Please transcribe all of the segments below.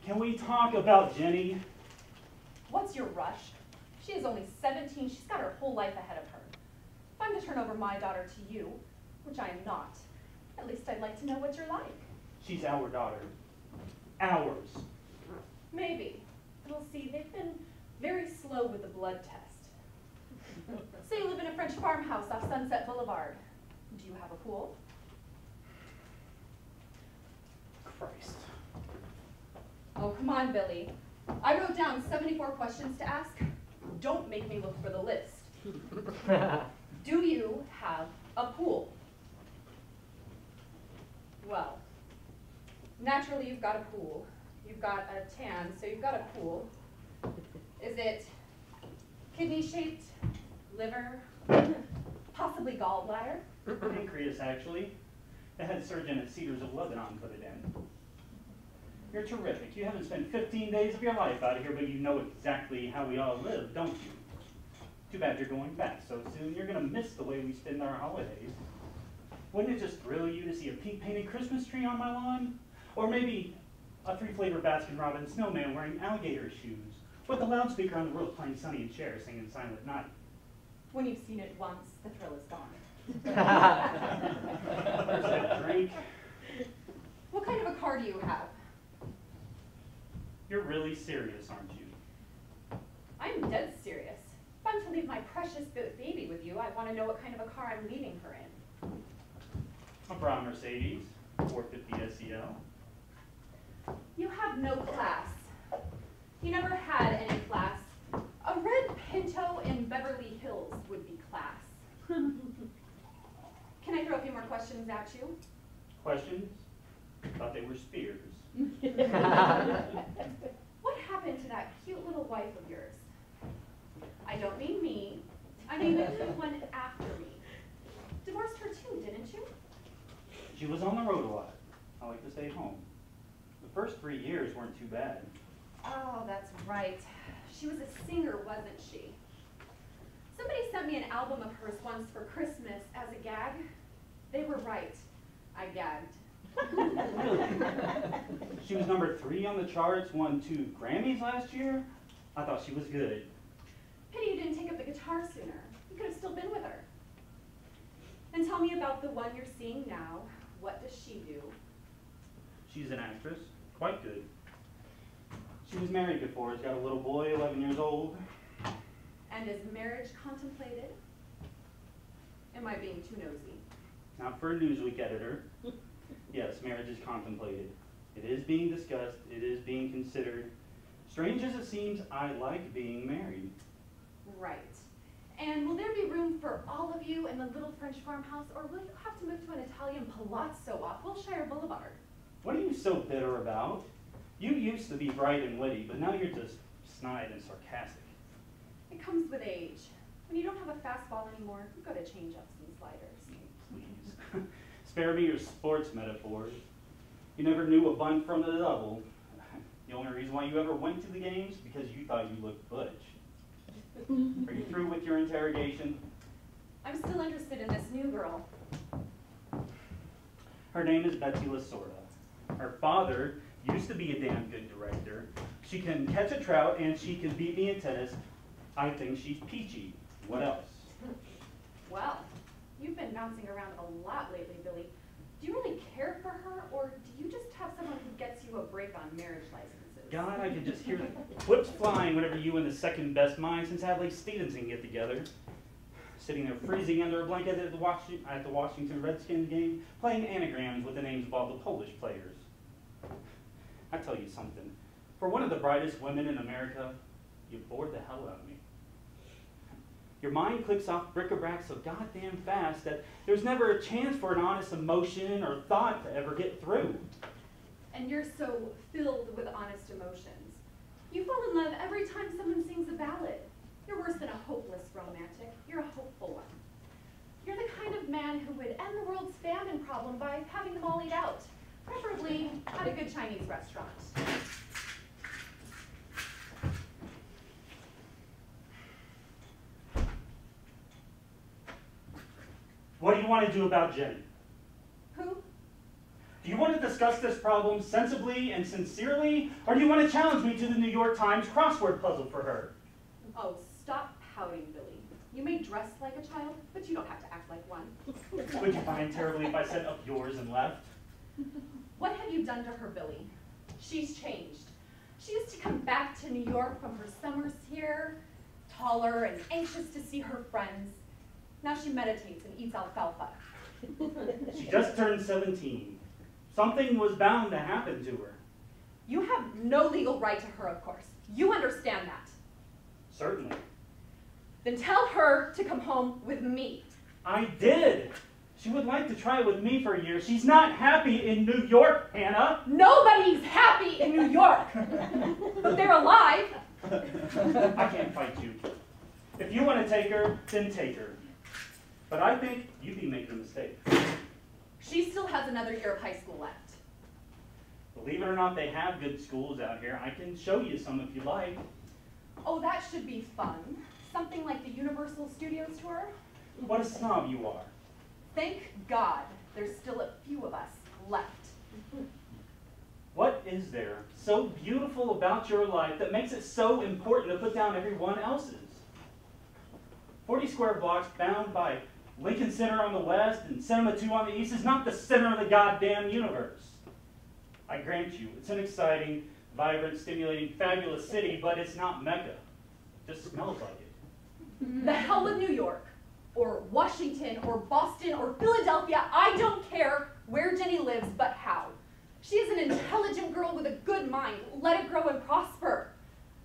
Can we talk about Jenny? What's your rush? She is only 17. She's got her whole life ahead of her. If I'm to turn over my daughter to you, which I am not, at least I'd like to know what you're like. She's our daughter. Ours. Maybe. We'll see. They've been very slow with the blood test. So you live in a French farmhouse off Sunset Boulevard. Do you have a pool? Christ. Oh, come on, Billy. I wrote down 74 questions to ask. Don't make me look for the list. Do you have a pool? Well, naturally you've got a pool. You've got a tan, so you've got a pool. Is it kidney-shaped, liver, possibly gallbladder? Pancreas, actually. The head surgeon at Cedars of Lebanon put it in. You're terrific. You haven't spent 15 days of your life out here, but you know exactly how we all live, don't you? Too bad you're going back so soon. You're going to miss the way we spend our holidays. Wouldn't it just thrill you to see a pink-painted Christmas tree on my lawn? Or maybe a 3-flavor Baskin-Robbins snowman wearing alligator shoes, with a loudspeaker on the roof playing Sonny and Cher singing Silent Night. When you've seen it once, the thrill is gone. There's that drink. What kind of a car do you have? You're really serious, aren't you? I'm dead serious. If I'm to leave my precious baby with you, I want to know what kind of a car I'm leaving her in. A brown Mercedes, 450 SEL. You have no class. You never had any class. A red Pinto in Beverly Hills would be class. Can I throw a few more questions at you? Questions? Thought they were spears. What happened to that cute little wife of yours? I don't mean me. I mean the cute one after me. Divorced her too, didn't you? She was on the road a lot. I like to stay home. The first 3 years weren't too bad. Oh, that's right. She was a singer, wasn't she? Somebody sent me an album of hers once for Christmas as a gag. They were right. I gagged. Really? She was number 3 on the charts, won 2 Grammys last year. I thought she was good. Pity you didn't take up the guitar sooner. You could have still been with her. And tell me about the one you're seeing now. What does she do? She's an actress. Quite good. She was married before. Has got a little boy, 11 years old. And is marriage contemplated? Am I being too nosy? Not for a Newsweek editor. Yes, marriage is contemplated. It is being discussed. It is being considered. Strange as it seems, I like being married. Right. And will there be room for all of you in the little French farmhouse, or will you have to move to an Italian palazzo off Wilshire Boulevard? What are you so bitter about? You used to be bright and witty, but now you're just snide and sarcastic. It comes with age. When you don't have a fastball anymore, you've got to change up some sliders. Please. Spare me your sports metaphors. You never knew a bunt from the double. The only reason why you ever went to the games because you thought you looked butch. Are you through with your interrogation? I'm still interested in this new girl. Her name is Betsy Lasorda. Her father used to be a damn good director. She can catch a trout and she can beat me in tennis. I think she's peachy. What else? Well, you've been bouncing around a lot lately, Billy. Do you really care for her, or do you just have someone who gets you a break on marriage licenses? God, I can just hear the whips flying whenever you and the second best mind since Adlai Stevenson get together. Sitting there freezing under a blanket at the Washington Redskins game, playing anagrams with the names of all the Polish players. I tell you something. For one of the brightest women in America, you bored the hell out of me. Your mind clicks off bric-a-brac so goddamn fast that there's never a chance for an honest emotion or thought to ever get through. And you're so filled with honest emotions. You fall in love every time someone sings a ballad. You're worse than a hopeless romantic. You're a hopeful one. You're the kind of man who would end the world's famine problem by having them all eat out, preferably at a good Chinese restaurant. What do you want to do about Jenny? Who? Do you want to discuss this problem sensibly and sincerely, or do you want to challenge me to the New York Times crossword puzzle for her? Oh, stop pouting, Billy. You may dress like a child, but you don't have to act like one. Would you mind terribly if I set up yours and left? What have you done to her, Billy? She's changed. She used to come back to New York from her summers here, taller and anxious to see her friends. Now she meditates and eats alfalfa. She just turned 17. Something was bound to happen to her. You have no legal right to her, of course. You understand that. Certainly. Then tell her to come home with me. I did. She would like to try it with me for a year. She's not happy in New York, Hannah. Nobody's happy in New York. But they're alive. I can't fight you. If you want to take her, then take her. But I think you'd be making a mistake. She still has another year of high school left. Believe it or not, they have good schools out here. I can show you some if you like. Oh, that should be fun. Something like the Universal Studios tour. What a snob you are. Thank God there's still a few of us left. What is there so beautiful about your life that makes it so important to put down everyone else's? 40 square blocks bound by Lincoln Center on the west and Cinema 2 on the east is not the center of the goddamn universe. I grant you, it's an exciting, vibrant, stimulating, fabulous city, but it's not Mecca. It just smells like it. The hell with New York, or Washington, or Boston, or Philadelphia. I don't care where Jenny lives, but how. She is an intelligent girl with a good mind. Let it grow and prosper.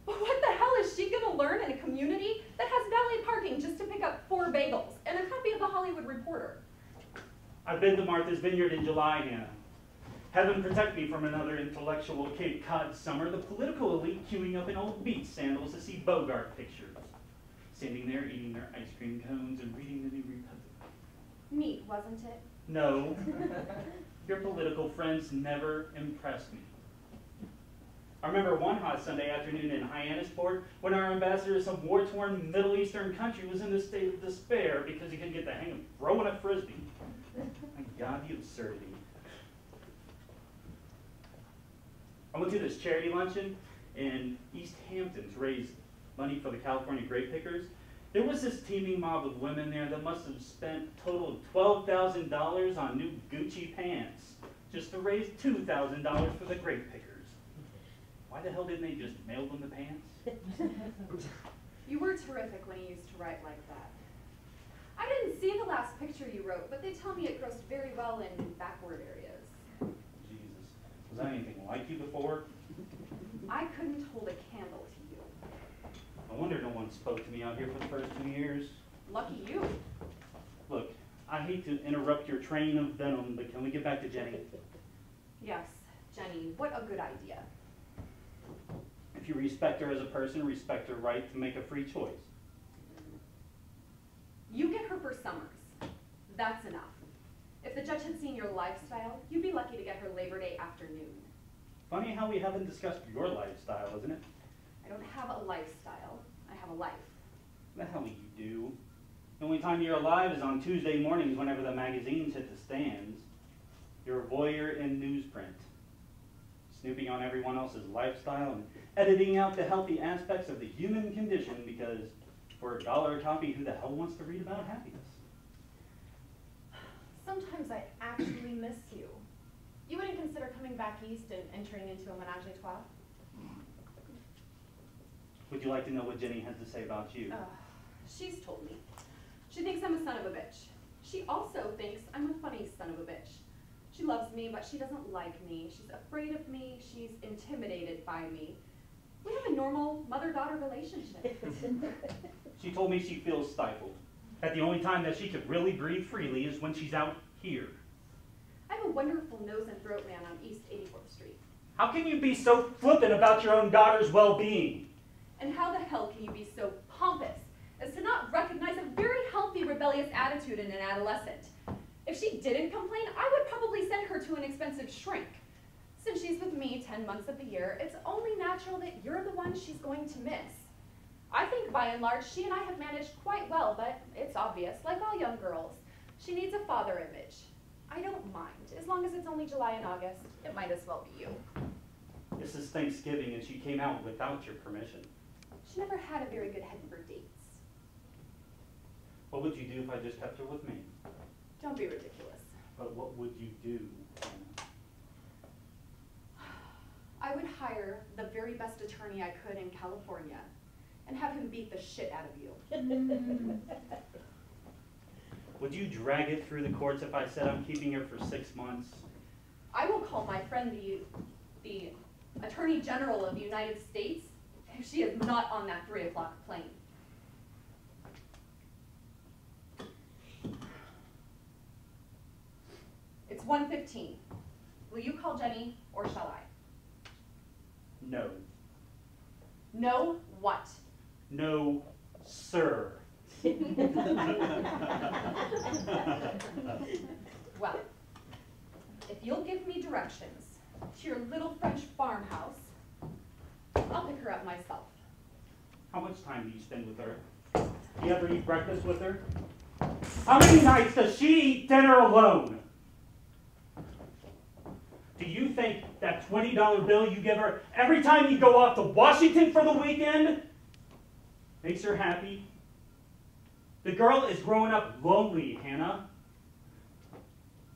But what the hell is she going to learn in a community that has valet parking just to pick up 4 bagels and a copy of the Hollywood Reporter? I've been to Martha's Vineyard in July, Hannah. Heaven protect me from another intellectual Cape Cod summer, the political elite queuing up in old beach sandals to see Bogart pictures. Standing there eating their ice cream cones and reading the New Republic. Neat, wasn't it? No. Your political friends never impressed me. I remember one hot Sunday afternoon in Hyannisport when our ambassador to some war-torn Middle Eastern country was in a state of despair because he couldn't get the hang of throwing a frisbee. My God, the absurdity. I went to this charity luncheon in East Hampton to raise money for the California grape pickers. There was this teeming mob of women there that must have spent a total of $12,000 on new Gucci pants just to raise $2,000 for the grape pickers. Why the hell didn't they just mail them the pants? You were terrific when you used to write like that. I didn't see the last picture you wrote, but they tell me it grossed very well in backward areas. Jesus, was I anything like you before? I couldn't hold a candle to you. No wonder no one spoke to me out here for the first 2 years. Lucky you. Look, I hate to interrupt your train of venom, but can we get back to Jenny? Yes, Jenny, what a good idea. If you respect her as a person, respect her right to make a free choice. You get her for summers. That's enough. If the judge had seen your lifestyle, you'd be lucky to get her Labor Day afternoon. Funny how we haven't discussed your lifestyle, isn't it? I don't have a lifestyle. I have a life. The hell you do. The only time you're alive is on Tuesday mornings whenever the magazines hit the stands. You're a voyeur in newsprint, snooping on everyone else's lifestyle and editing out the healthy aspects of the human condition because for $1 a copy, who the hell wants to read about happiness? Sometimes I actually miss you. You wouldn't consider coming back east and entering into a menage a trois? Would you like to know what Jenny has to say about you? She's told me. She thinks I'm a son of a bitch. She also thinks I'm a funny son of a bitch. She loves me, but she doesn't like me. She's afraid of me. She's intimidated by me. We have a normal mother-daughter relationship. She told me she feels stifled. That the only time that she could really breathe freely is when she's out here. I have a wonderful nose and throat man on East 84th Street. How can you be so flippant about your own daughter's well-being? And how the hell can you be so pompous as to not recognize a very healthy rebellious attitude in an adolescent? If she didn't complain, I would probably send her to an expensive shrink. Since she's with me 10 months of the year, it's only natural that you're the one she's going to miss. I think by and large she and I have managed quite well, but it's obvious, like all young girls, she needs a father image. I don't mind. As long as it's only July and August, it might as well be you. This is Thanksgiving and she came out without your permission. She never had a very good head for dates. What would you do if I just kept her with me? Don't be ridiculous. But what would you do? I would hire the very best attorney I could in California and have him beat the shit out of you. Would you drag it through the courts if I said I'm keeping her for 6 months? I will call my friend the Attorney General of the United States if she is not on that 3 o'clock plane. It's 1:15. Will you call Jenny or shall I? No. No what? No, sir. Well, if you'll give me directions to your little French farmhouse, I'll pick her up myself. How much time do you spend with her? Do you ever eat breakfast with her? How many nights does she eat dinner alone? Do you think that $20 bill you give her every time you go off to Washington for the weekend makes her happy? The girl is growing up lonely, Hannah.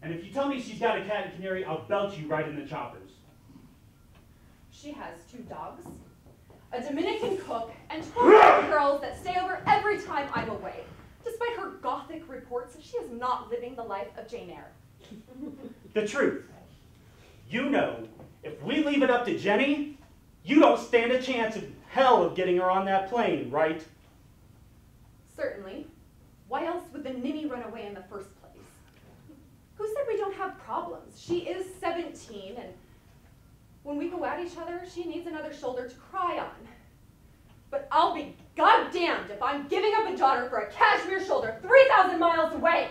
And if you tell me she's got a cat and canary, I'll belt you right in the choppers. She has 2 dogs, a Dominican cook, and 12 girls that stay over every time I'm away. Despite her gothic reports, she is not living the life of Jane Eyre. The truth. You know, if we leave it up to Jenny, you don't stand a chance in hell of getting her on that plane, right? Certainly. Why else would the ninny run away in the first place? Who said we don't have problems? She is 17, and when we go at each other, she needs another shoulder to cry on. But I'll be goddamned if I'm giving up a daughter for a cashmere shoulder 3,000 miles away!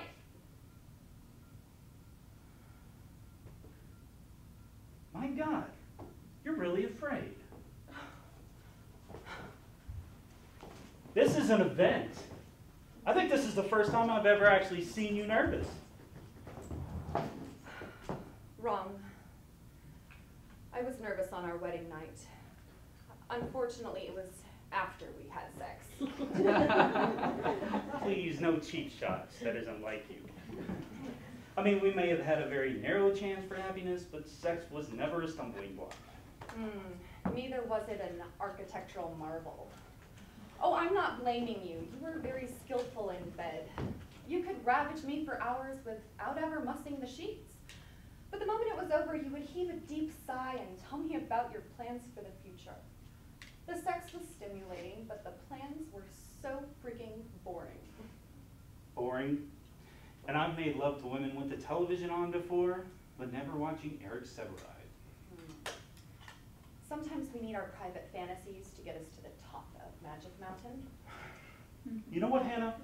My God, you're really afraid. This is an event. I think this is the first time I've ever actually seen you nervous. Wrong. I was nervous on our wedding night. Unfortunately, it was after we had sex. Please, no cheap shots. That isn't like you. I mean, we may have had a very narrow chance for happiness, but sex was never a stumbling block. Neither was it an architectural marvel. Oh, I'm not blaming you. You were very skillful in bed. You could ravage me for hours without ever mussing the sheets. But the moment it was over, you would heave a deep sigh and tell me about your plans for the future. The sex was stimulating, but the plans were so freaking boring. Boring. And I've made love to women with the television on before, but never watching Eric Severide. Sometimes we need our private fantasies to get us to the top of Magic Mountain. You know what, Hannah?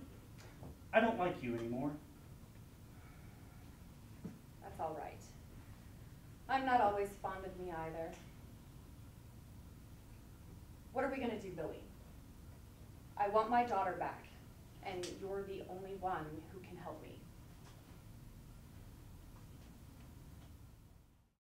I don't like you anymore. That's all right. I'm not always fond of me either. What are we gonna do, Billy? I want my daughter back, and you're the only one who can help me.